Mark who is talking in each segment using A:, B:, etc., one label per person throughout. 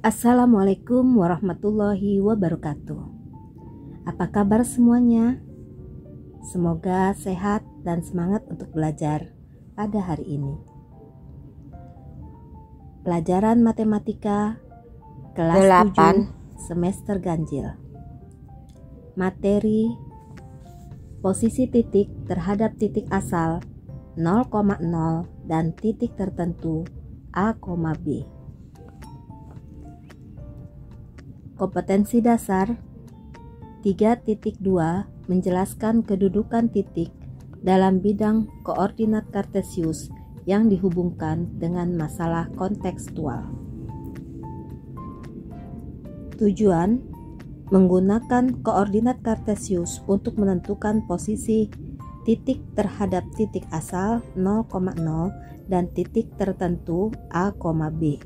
A: Assalamualaikum warahmatullahi wabarakatuh. Apa kabar semuanya? Semoga sehat dan semangat untuk belajar pada hari ini. Pelajaran matematika kelas 7 semester ganjil. Materi posisi titik terhadap titik asal 0,0 dan titik tertentu A, B. Kompetensi dasar 3.2 menjelaskan kedudukan titik dalam bidang koordinat kartesius yang dihubungkan dengan masalah kontekstual. Tujuan: menggunakan koordinat kartesius untuk menentukan posisi titik terhadap titik asal 0,0 dan titik tertentu A, B.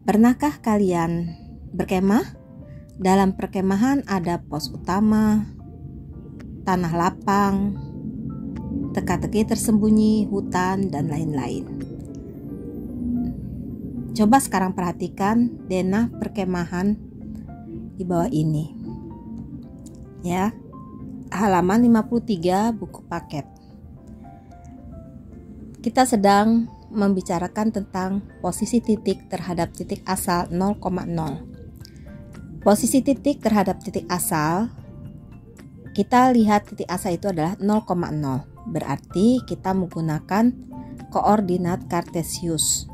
A: Pernahkah kalian berkemah? Dalam perkemahan ada pos utama, tanah lapang, teka-teki tersembunyi, hutan, dan lain-lain. Coba sekarang perhatikan denah perkemahan di bawah ini. Ya, halaman 53 buku paket. Kita sedang membicarakan tentang posisi titik terhadap titik asal 0,0. Posisi titik terhadap titik asal, kita lihat titik asal itu adalah 0,0. Berarti kita menggunakan koordinat kartesius.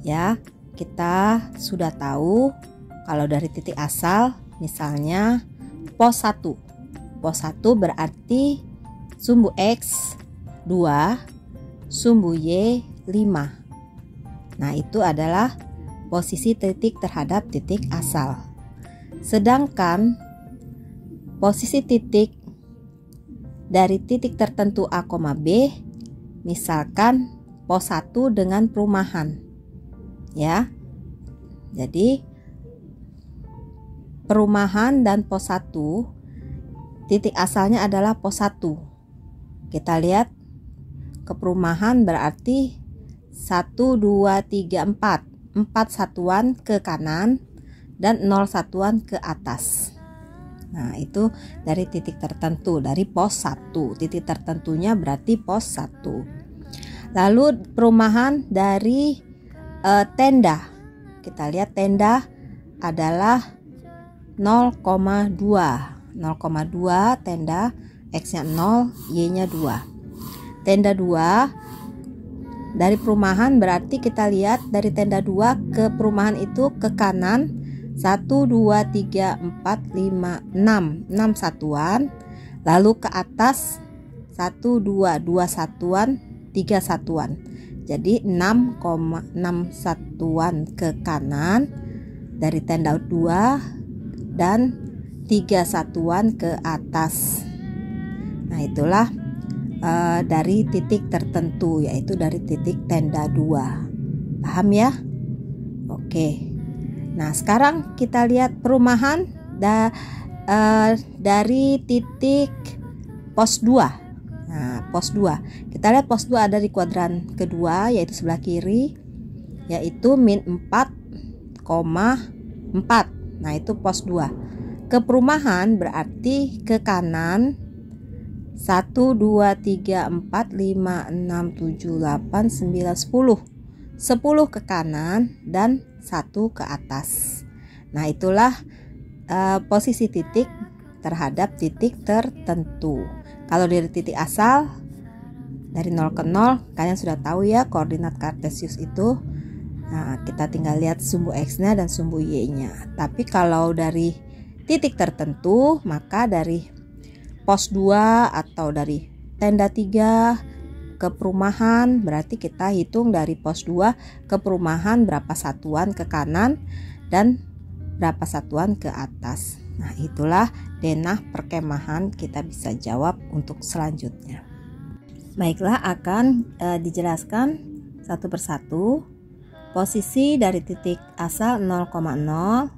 A: Ya, kita sudah tahu kalau dari titik asal, misalnya pos 1. Pos 1 berarti sumbu X 2, sumbu Y 5. Nah, itu adalah posisi titik terhadap titik asal. Sedangkan posisi titik dari titik tertentu A, B, misalkan pos 1 dengan perumahan. Ya. Jadi perumahan dan pos 1, titik asalnya adalah pos 1. Kita lihat ke perumahan berarti 1, 2, 3, 4 satuan ke kanan dan 0 satuan ke atas. Nah, itu dari titik tertentu, dari pos 1. Titik tertentunya berarti pos 1. Lalu perumahan dari tenda. Kita lihat tenda adalah 0,2 tenda, X-nya 0, Y-nya 2. Tenda 2 dari perumahan berarti kita lihat dari tenda 2 ke perumahan itu ke kanan 1, 2, 3, 4, 5, 6 satuan. Lalu ke atas 1, 2 satuan, 3 satuan. Jadi 6 satuan ke kanan dari tenda 2 dan 3 satuan ke atas. Nah, itulah dari titik tertentu, yaitu dari titik tenda 2. Paham ya? Oke. Nah, sekarang kita lihat perumahan dari titik pos 2. Nah, pos 2. Kita lihat pos 2 ada di kuadran kedua, yaitu sebelah kiri, yaitu -4,4. Nah, itu pos 2. Ke perumahan berarti ke kanan 1, 2, 3, 4, 5, 6, 7, 8, 9, 10. 10 ke kanan dan 1 ke atas. Nah, itulah posisi titik terhadap titik tertentu. Kalau dari titik asal dari 0 ke 0, kalian sudah tahu ya koordinat kartesius itu. Nah, kita tinggal lihat sumbu X-nya dan sumbu Y-nya. Tapi kalau dari titik tertentu, maka dari pos 2 atau dari tenda 3 ke perumahan, berarti kita hitung dari pos 2 ke perumahan berapa satuan ke kanan dan berapa satuan ke atas. Nah, itulah denah perkemahan. Kita bisa jawab untuk selanjutnya. Baiklah, akan dijelaskan satu persatu. Posisi dari titik asal 0,0,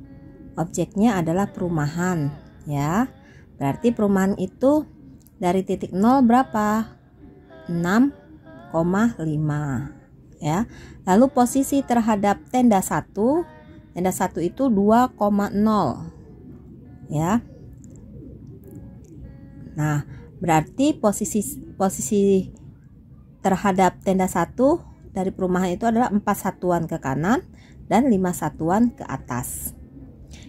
A: objeknya adalah perumahan, ya. Berarti perumahan itu dari titik 0 berapa? 6,5. ya. Lalu posisi terhadap tenda 1 itu 2,0 ya. Nah, berarti posisi terhadap tenda 1 dari perumahan itu adalah 4 satuan ke kanan dan 5 satuan ke atas.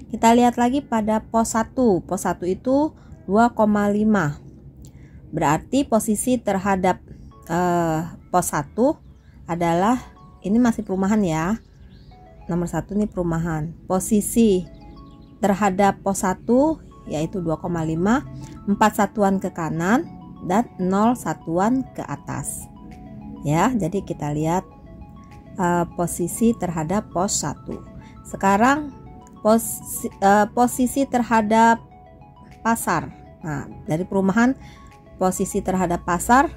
A: Kita lihat lagi pada pos 1. Pos 1 itu 2,5. Berarti posisi terhadap pos 1 adalah, ini masih perumahan ya. Nomor 1 ini perumahan. Posisi terhadap pos 1 yaitu 2,5, 4 satuan ke kanan dan 0 satuan ke atas. Ya, jadi kita lihat posisi terhadap pos 1. Sekarang posisi terhadap pasar. Nah, dari perumahan posisi terhadap pasar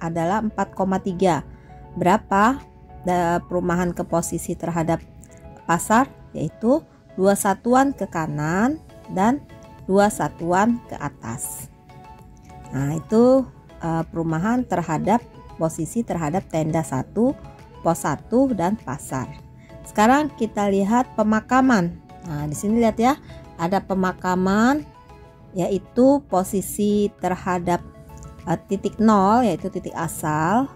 A: adalah 4,3. Berapa perumahan ke posisi terhadap pasar? Yaitu 2 satuan ke kanan dan 2 satuan ke atas. Nah, itu perumahan terhadap posisi terhadap tenda 1, pos 1 dan pasar. Sekarang kita lihat pemakaman. Nah, di sini lihat ya, ada pemakaman yaitu posisi terhadap titik 0 yaitu titik asal.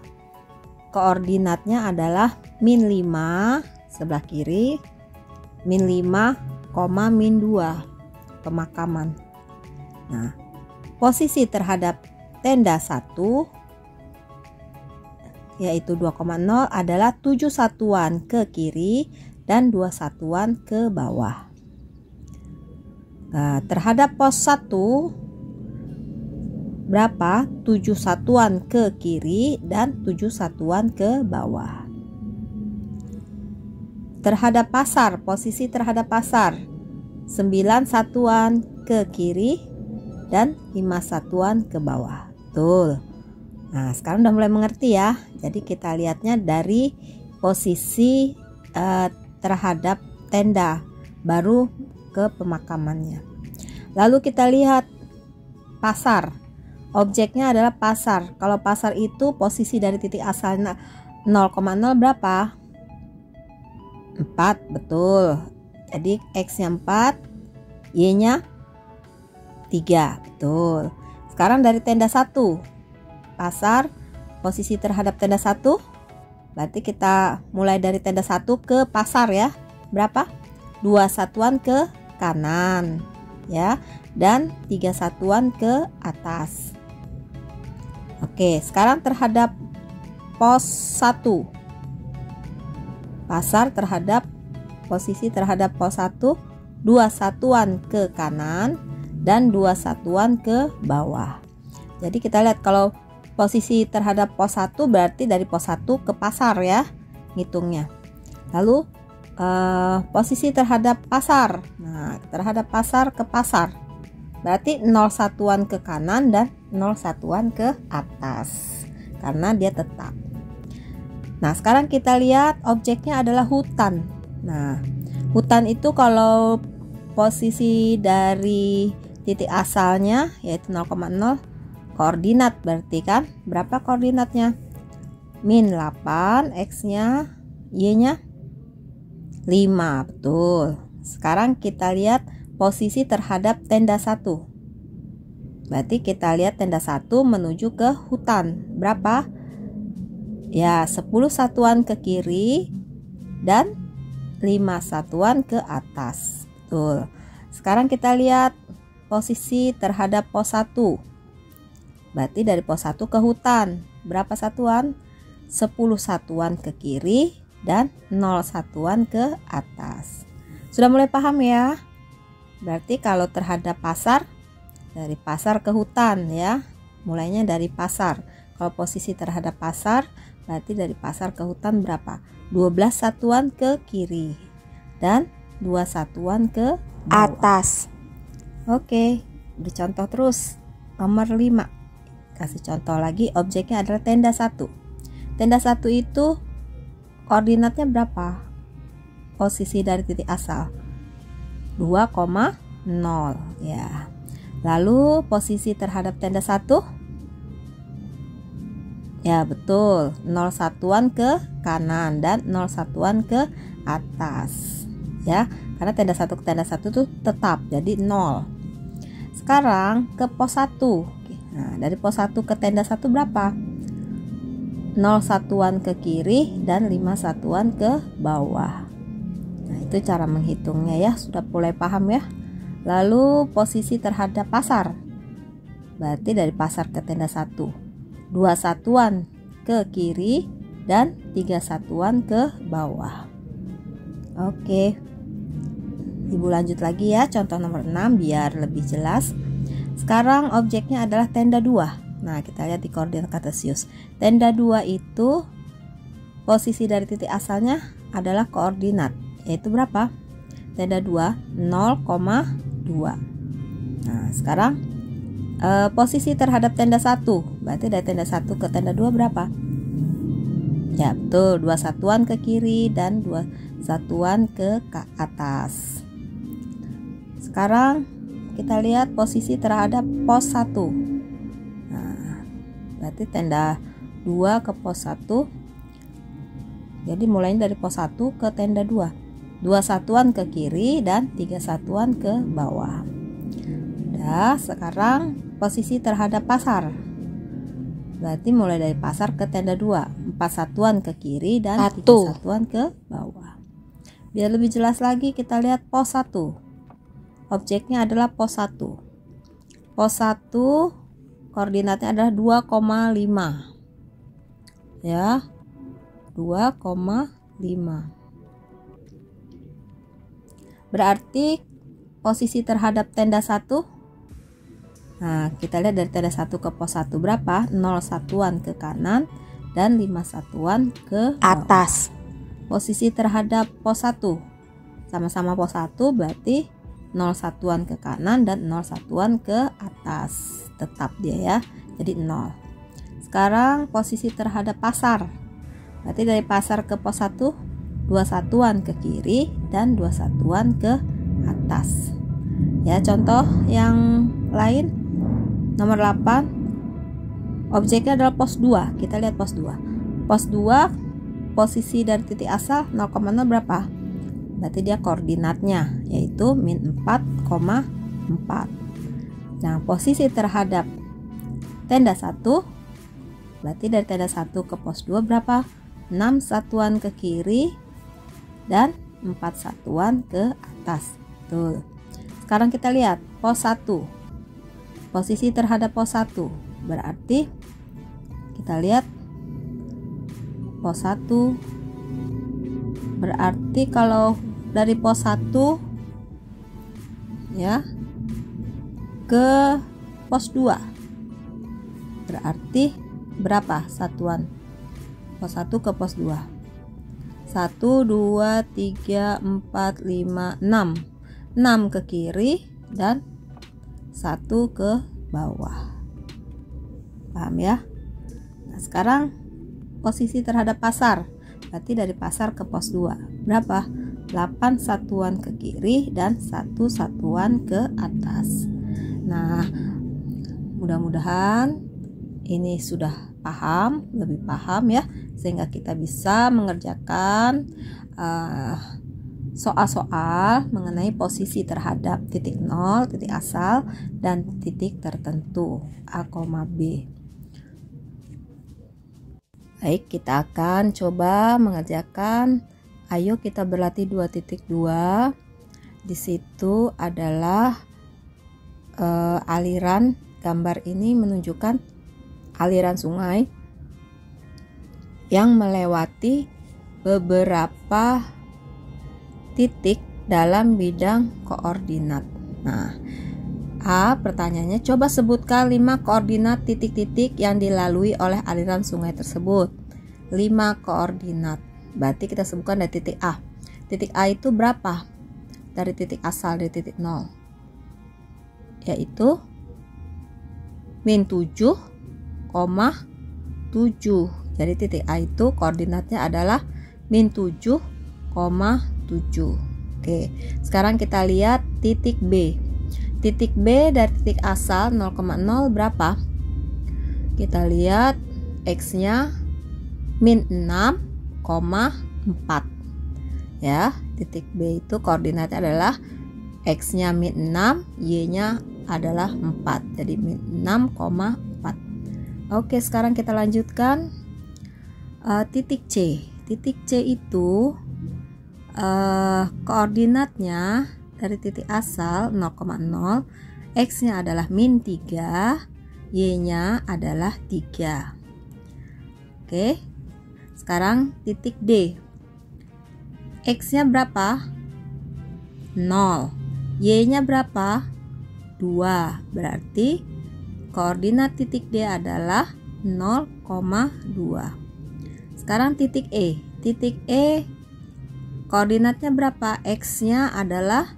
A: Koordinatnya adalah -5 sebelah kiri, -5, -2 pemakaman. Nah, posisi terhadap tenda 1 yaitu 2,0 adalah 7 satuan ke kiri dan 2 satuan ke bawah. Nah, terhadap pos 1 berapa? 7 satuan ke kiri dan 7 satuan ke bawah. Terhadap pasar, posisi terhadap pasar 9 satuan ke kiri dan 5 satuan ke bawah. Betul. Nah, sekarang udah mulai mengerti ya. Jadi kita lihatnya dari posisi terhadap tenda, baru ke pemakamannya. Lalu kita lihat pasar. Objeknya adalah pasar. Kalau pasar itu posisi dari titik asalnya 0,0 berapa? 4, betul. Jadi X-nya 4, Y-nya 3, betul. Sekarang dari tenda 1, pasar, posisi terhadap tenda 1, berarti kita mulai dari tenda 1 ke pasar ya. Berapa? 2 satuan ke kanan ya, dan 3 satuan ke atas. Oke, sekarang terhadap pos 1, pasar terhadap posisi terhadap pos 1, 2 satuan ke kanan dan 2 satuan ke bawah. Jadi kita lihat kalau posisi terhadap pos 1 berarti dari pos 1 ke pasar ya ngitungnya. Lalu posisi terhadap pasar. Nah, terhadap pasar ke pasar berarti 0 satuan ke kanan dan 0 satuan ke atas karena dia tetap. Nah, sekarang kita lihat objeknya adalah hutan. Nah, hutan itu kalau posisi dari titik asalnya yaitu 0,0, koordinat berarti kan berapa koordinatnya? -8, X-nya, Y-nya 5, betul. Sekarang kita lihat posisi terhadap tenda 1. Berarti kita lihat tenda 1 menuju ke hutan. Berapa? Ya, 10 satuan ke kiri dan 5 satuan ke atas. Betul. Sekarang kita lihat posisi terhadap pos 1. Berarti dari pos 1 ke hutan. Berapa satuan? 10 satuan ke kiri dan 0 satuan ke atas. Sudah mulai paham ya? Berarti kalau terhadap pasar, dari pasar ke hutan ya. Mulainya dari pasar. Kalau posisi terhadap pasar, berarti dari pasar ke hutan berapa? 12 satuan ke kiri dan 2 satuan ke atas. Oke, dicontoh terus. Nomor 5. Kasih contoh lagi, objeknya adalah tenda 1. Tenda 1 itu koordinatnya berapa? Posisi dari titik asal 2,0 ya. Lalu posisi terhadap tenda 1 Ya betul, 0 satuan ke kanan dan 0 satuan ke atas. Ya, karena tenda 1 ke tenda 1 itu tetap, jadi 0. Sekarang ke pos 1. Nah, dari pos 1 ke tenda 1 berapa? 0 satuan ke kiri dan 5 satuan ke bawah. Nah, itu cara menghitungnya ya, sudah mulai paham ya. Lalu posisi terhadap pasar. Berarti dari pasar ke tenda 1, 2 satuan ke kiri dan 3 satuan ke bawah. Oke. Ibu lanjut lagi ya, contoh nomor 6 biar lebih jelas. Sekarang objeknya adalah tenda 2. Nah, kita lihat di koordinat kartesius. Tenda 2 itu posisi dari titik asalnya adalah koordinat, yaitu berapa? Tenda 2 0,2. Nah, sekarang posisi terhadap tenda 1. Berarti dari tenda 1 ke tenda 2 berapa? Ya, betul, 2 satuan ke kiri dan 2 satuan ke atas. Sekarang kita lihat posisi terhadap pos 1. Nah, berarti tenda 2 ke pos 1. Jadi mulainya dari pos 1 ke tenda 2. 2 satuan ke kiri dan 3 satuan ke bawah. Nah, sekarang posisi terhadap pasar. Berarti mulai dari pasar ke tenda 2. 4 satuan ke kiri dan 3 satuan ke bawah. Biar lebih jelas lagi, kita lihat pos 1. Objeknya adalah pos 1. Pos 1 koordinatnya adalah 2,5. Ya, 2,5. Berarti posisi terhadap tenda 1. Nah, kita lihat dari tenda 1 ke pos 1 berapa? 0 satuan ke kanan dan 5 satuan ke atas. Posisi terhadap pos 1. Sama-sama pos 1 berarti 0 satuan ke kanan dan 0 satuan ke atas. Tetap dia ya. Jadi 0. Sekarang posisi terhadap pasar. Berarti dari pasar ke pos 1, 2 satuan ke kiri dan 2 satuan ke atas. Ya, contoh yang lain. Nomor 8. Objeknya adalah pos 2. Kita lihat pos 2. Pos 2 posisi dari titik asal 0,0 berapa? Berarti dia koordinatnya yaitu min 4,4. Nah, posisi terhadap tenda 1 berarti dari tenda 1 ke pos 2 berapa? 6 satuan ke kiri dan 4 satuan ke atas. Tuh. Sekarang kita lihat pos 1. Posisi terhadap pos 1 berarti kita lihat pos 1 berarti kalau dari pos 1 ya ke pos 2 berarti berapa satuan? Pos 1 ke pos 2. 1 2 3 4 5 6. 6 ke kiri dan 1 ke bawah. Paham ya? Nah, sekarang posisi terhadap pasar. Berarti dari pasar ke pos 2 berapa? 8 satuan ke kiri dan 1 satuan ke atas. Nah, mudah-mudahan ini sudah paham, lebih paham ya, sehingga kita bisa mengerjakan soal-soal mengenai posisi terhadap titik 0, titik asal, dan titik tertentu A, B. Baik, kita akan coba mengerjakan. Ayo kita berlatih 2.2. Di situ adalah aliran. Gambar ini menunjukkan aliran sungai yang melewati beberapa titik dalam bidang koordinat. Nah, pertanyaannya, coba sebutkan 5 koordinat titik-titik yang dilalui oleh aliran sungai tersebut. 5 koordinat. Berarti kita sebutkan dari titik A. Titik A itu berapa? Dari titik asal, dari titik 0. Yaitu min 7,7. Jadi titik A itu koordinatnya adalah min 7,7. Oke, sekarang kita lihat titik B. Titik B dari titik asal 0,0 berapa? Kita lihat X-nya min 6,4 ya. Titik B itu koordinatnya adalah X-nya min 6, Y-nya adalah 4, jadi min 6,4. Oke, sekarang kita lanjutkan titik C. Titik C itu koordinatnya dari titik asal 0,0, X-nya adalah min 3, Y-nya adalah 3. Oke, sekarang titik D. X-nya berapa? 0. Y-nya berapa? 2. Berarti koordinat titik D adalah 0,2. Sekarang titik E. Titik E koordinatnya berapa? X-nya adalah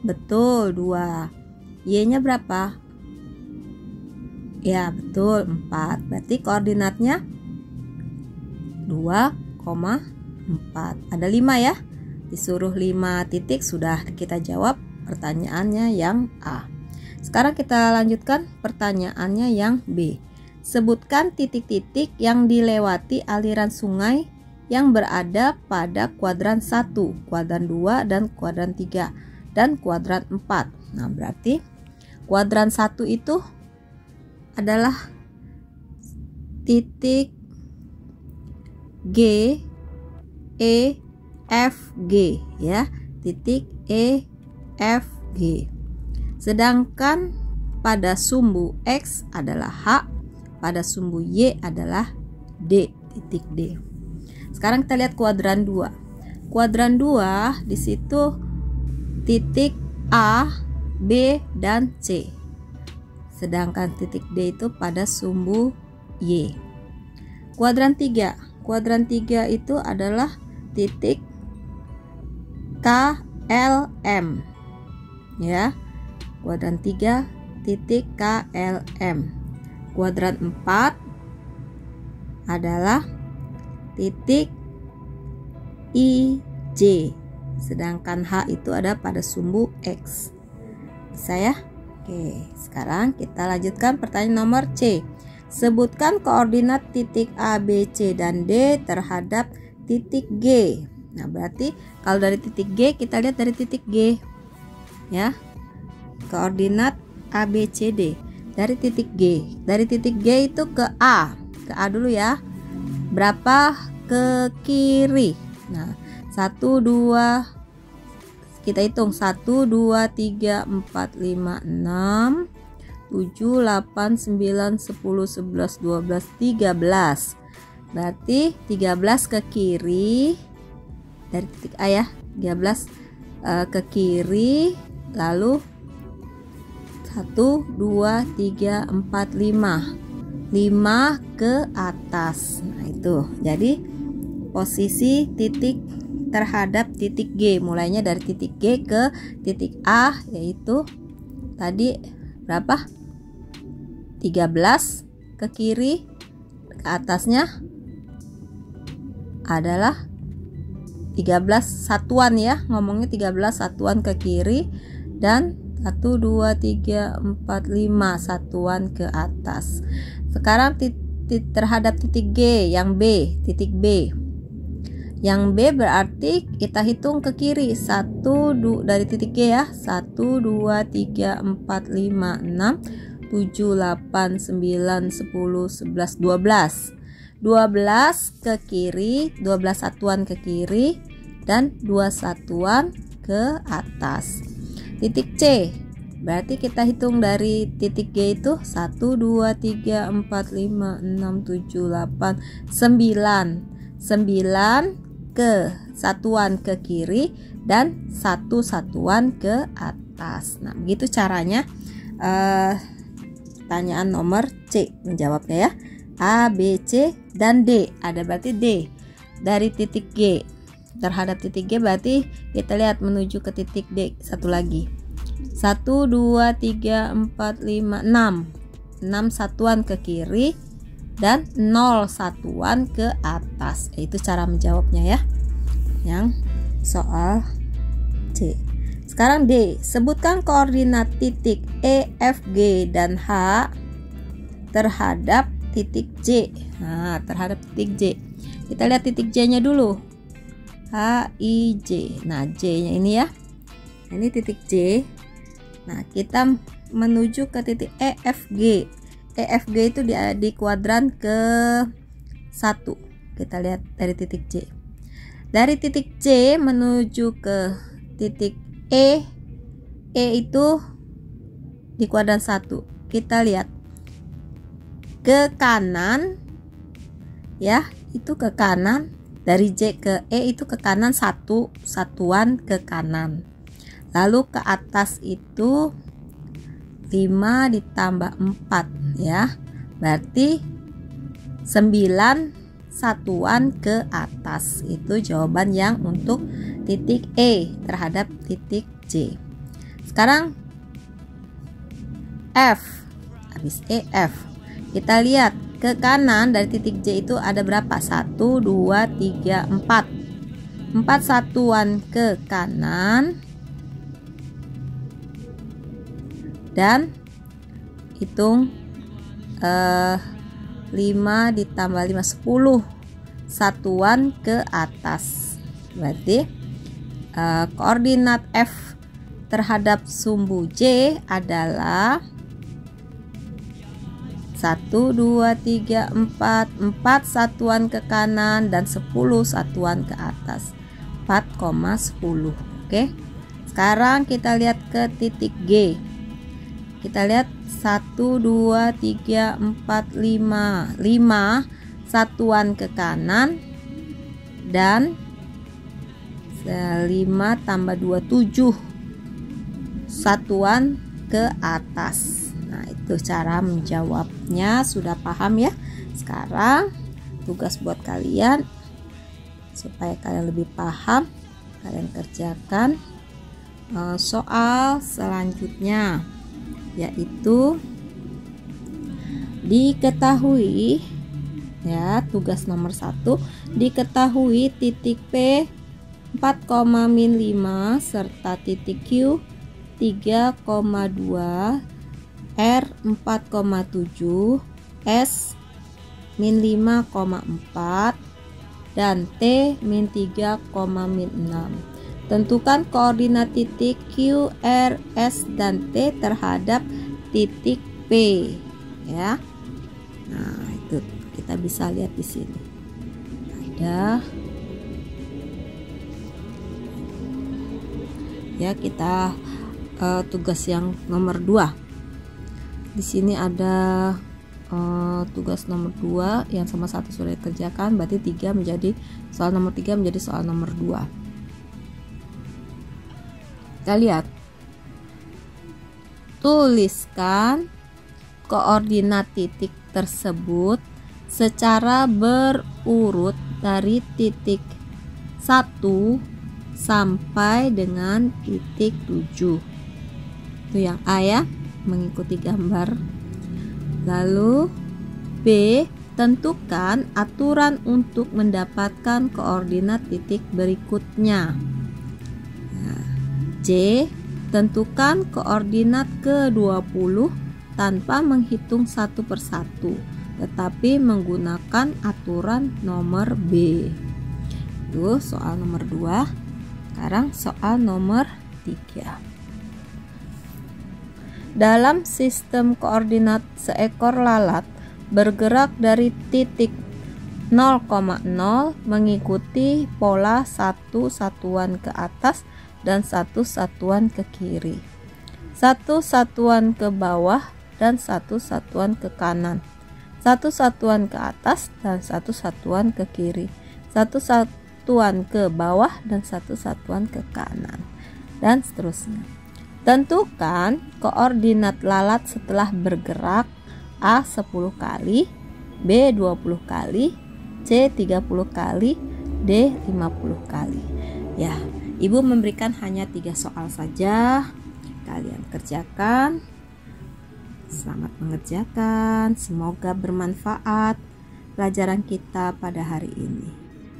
A: betul 2. Y-nya berapa? Ya, betul 4. Berarti koordinatnya 2,4. Ada 5 ya. Disuruh 5 titik, sudah kita jawab pertanyaannya yang A. Sekarang kita lanjutkan pertanyaannya yang B. Sebutkan titik-titik yang dilewati aliran sungai yang berada pada kuadran 1, kuadran 2, dan kuadran 3, dan kuadran 4. Nah, berarti kuadran 1 itu adalah titik G, E, F, G ya. Titik E, F, G. Sedangkan pada sumbu X adalah H, pada sumbu Y adalah D, titik D. Sekarang kita lihat kuadran 2. Kuadran 2 di situ titik A, B, dan C. Sedangkan titik D itu pada sumbu Y. Kuadran 3. Kuadran 3 itu adalah titik K, L, M. Ya. Kuadran 3 titik K, L, M. Kuadran 4 adalah titik I, J. Sedangkan H itu ada pada sumbu X. Bisa ya? Oke, sekarang kita lanjutkan pertanyaan nomor C. Sebutkan koordinat titik A, B, C, dan D terhadap titik G. Nah, berarti kalau dari titik G, kita lihat dari titik G. Ya. Koordinat A, B, C, D dari titik G. Dari titik G itu ke A. Ke A dulu ya. Berapa ke kiri? Nah, 1, 2, kita hitung 1, 2, 3, 4, 5, 6, 7, 8, 9, 10, 11, 12, 13. Berarti 13 ke kiri dari titik A ya. 13 ke kiri, lalu 1, 2, 3, 4, 5 ke atas. Nah, itu jadi posisi titik terhadap titik G, mulainya dari titik G ke titik A, yaitu tadi berapa? 13 ke kiri, ke atasnya adalah 13 satuan ya, ngomongnya 13 satuan ke kiri, dan 1, 2, 3, 4, 5 satuan ke atas. Sekarang terhadap titik G yang B, titik B. Yang B berarti kita hitung ke kiri. 1, 2 dari titik G ya. 1, 2, 3, 4, 5, 6, 7, 8, 9, 10, 11, 12. 12 ke kiri, 12 satuan ke kiri, dan 2 satuan ke atas. Titik C berarti kita hitung dari titik G itu 1, 2, 3, 4, 5, 6, 7, 8, 9. 9 ke satuan ke kiri dan 1 satuan ke atas. Nah, begitu caranya pertanyaan nomor C menjawabnya ya. A, B, C, dan D. Ada berarti D dari titik G. Terhadap titik G berarti kita lihat menuju ke titik D. Satu lagi. 1, 2, 3, 4, 5, 6. 6 satuan ke kiri dan 0 satuan ke atas. Itu cara menjawabnya ya. Yang soal C. Sekarang D. Sebutkan koordinat titik E, F, G, dan H terhadap titik J. Nah, terhadap titik J. Kita lihat titik J-nya dulu. H, I, J. Nah, J-nya ini ya. Ini titik J. Nah, kita menuju ke titik E, F, G. E, F, G itu di kuadran ke 1. Kita lihat dari titik J. Dari titik C menuju ke titik E. E itu di kuadran 1. Kita lihat ke kanan ya, itu ke kanan. Dari J ke E itu ke kanan 1 satuan ke kanan. Lalu ke atas itu 5 ditambah 4 ya. Berarti 9 satuan ke atas. Itu jawaban yang untuk titik E terhadap titik J. Sekarang F. Habis E, F. Kita lihat ke kanan dari titik J itu ada berapa? 1, 2, 3, 4. 4 satuan ke kanan. Dan hitung 5 ditambah 5, 10 satuan ke atas. Berarti koordinat F terhadap sumbu J adalah 1, 2, 3, 4 satuan ke kanan dan 10 satuan ke atas. 4,10. Oke. Sekarang kita lihat ke titik G. Kita lihat 1, 2, 3, 4, 5 satuan ke kanan dan 5 tambah 2, 7 satuan ke atas. Nah, itu cara menjawabnya. Sudah paham ya? Sekarang tugas buat kalian supaya kalian lebih paham, kalian kerjakan soal selanjutnya, yaitu diketahui ya, tugas nomor 1, diketahui titik P 4,-5 serta titik Q 3,2, R 4,7, S min 5,4 dan T min 3,6. Tentukan koordinat titik Q, R, S dan T terhadap titik P ya. Nah, itu kita bisa lihat di sini. Ada ya, kita tugas yang nomor 2. Di sini ada tugas nomor 2 yang sama satu sudah dikerjakan, berarti 3 menjadi soal nomor 3 menjadi soal nomor 2. Kita lihat. Tuliskan koordinat titik tersebut secara berurut dari titik 1 sampai dengan titik 7. Itu yang A ya, mengikuti gambar. Lalu B, tentukan aturan untuk mendapatkan koordinat titik berikutnya. Nah, J, tentukan koordinat ke-20 tanpa menghitung satu persatu, tetapi menggunakan aturan nomor B. Itu soal nomor 2. Sekarang soal nomor 3. Dalam sistem koordinat, seekor lalat bergerak dari titik 0,0 mengikuti pola 1 satuan ke atas dan 1 satuan ke kiri, 1 satuan ke bawah dan 1 satuan ke kanan, 1 satuan ke atas dan 1 satuan ke kiri, 1 satuan ke bawah dan 1 satuan ke kanan, dan seterusnya. Tentukan koordinat lalat setelah bergerak: A 10 kali, B 20 kali, C 30 kali, D 50 kali. Ya, Ibu memberikan hanya 3 soal saja. Kalian kerjakan. Selamat mengerjakan. Semoga bermanfaat pelajaran kita pada hari ini.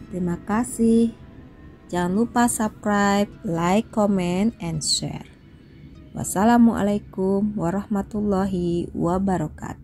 A: Terima kasih. Jangan lupa subscribe, like, comment, and share. Wassalamualaikum warahmatullahi wabarakatuh.